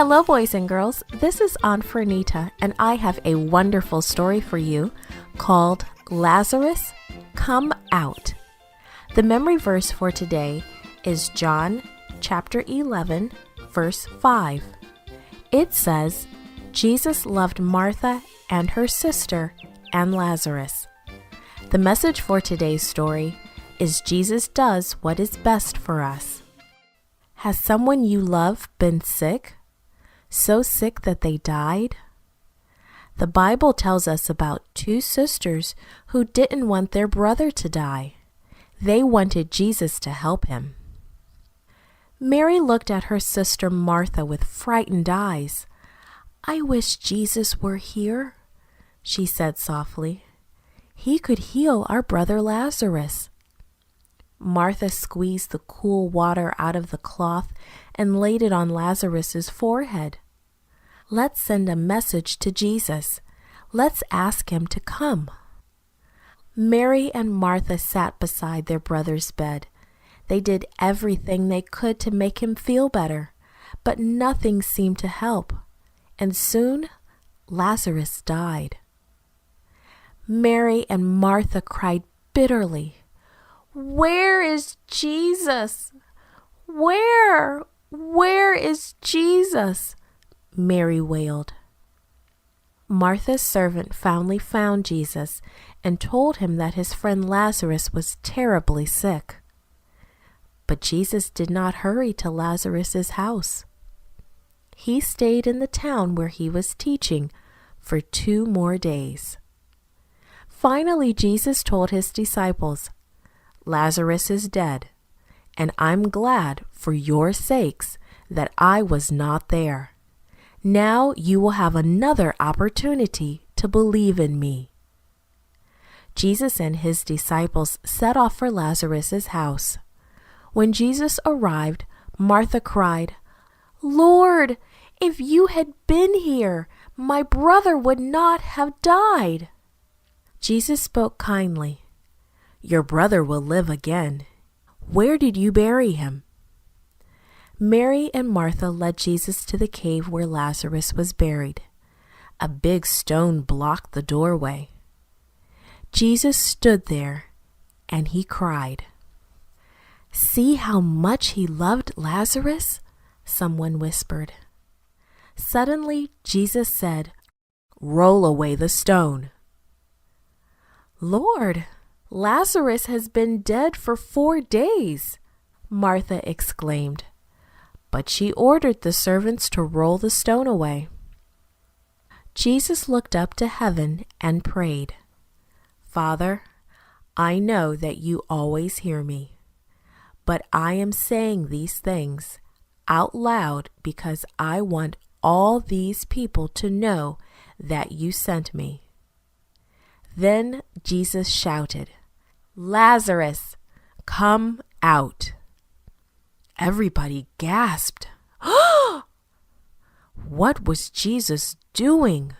Hello, boys and girls. This is Aunt Fernita, and I have a wonderful story for you called Lazarus, Come Out. The memory verse for today is John chapter 11, verse 5. It says, Jesus loved Martha and her sister and Lazarus. The message for today's story is Jesus does what is best for us. Has someone you love been sick? So sick that they died? The Bible tells us about two sisters who didn't want their brother to die. They wanted Jesus to help him. Mary looked at her sister Martha with frightened eyes. "I wish Jesus were here," she said softly. "He could heal our brother Lazarus." Martha squeezed the cool water out of the cloth and laid it on Lazarus's forehead. "Let's send a message to Jesus. Let's ask him to come." Mary and Martha sat beside their brother's bed. They did everything they could to make him feel better, but nothing seemed to help. And soon, Lazarus died. Mary and Martha cried bitterly. "Where is Jesus? Where is Jesus?" Mary wailed. Martha's servant finally found Jesus and told him that his friend Lazarus was terribly sick. But Jesus did not hurry to Lazarus's house. He stayed in the town where he was teaching for 2 more days. Finally, Jesus told his disciples, "Lazarus is dead, and I'm glad for your sakes that I was not there. Now you will have another opportunity to believe in me." Jesus and his disciples set off for Lazarus's house. When Jesus arrived, Martha cried, "Lord, if you had been here, my brother would not have died." Jesus spoke kindly. "Your brother will live again. Where did you bury him?" Mary and Martha led Jesus to the cave where Lazarus was buried. A big stone blocked the doorway. Jesus stood there, and he cried. "See how much he loved Lazarus?" someone whispered. Suddenly, Jesus said, "Roll away the stone." "Lord, Lazarus has been dead for 4 days," Martha exclaimed. But she ordered the servants to roll the stone away. Jesus looked up to heaven and prayed, "Father, I know that you always hear me, but I am saying these things out loud because I want all these people to know that you sent me." Then Jesus shouted, "Lazarus, come out." Everybody gasped. What was Jesus doing?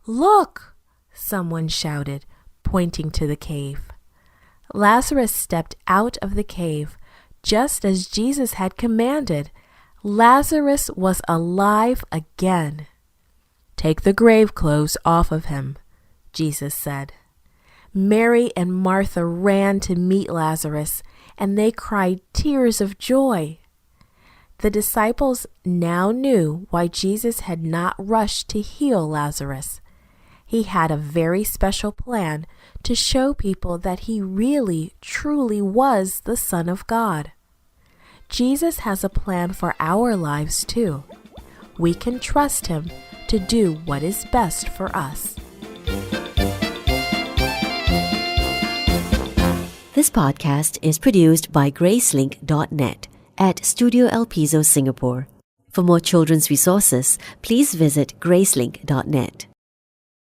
"Look," someone shouted, pointing to the cave. Lazarus stepped out of the cave, just as Jesus had commanded. Lazarus was alive again. "Take the grave clothes off of him," Jesus said. Mary and Martha ran to meet Lazarus, and they cried tears of joy. The disciples now knew why Jesus had not rushed to heal Lazarus. He had a very special plan to show people that he really, truly was the Son of God. Jesus has a plan for our lives too. We can trust him to do what is best for us. This podcast is produced by Gracelink.net at Studio El Piso, Singapore. For more children's resources, please visit Gracelink.net.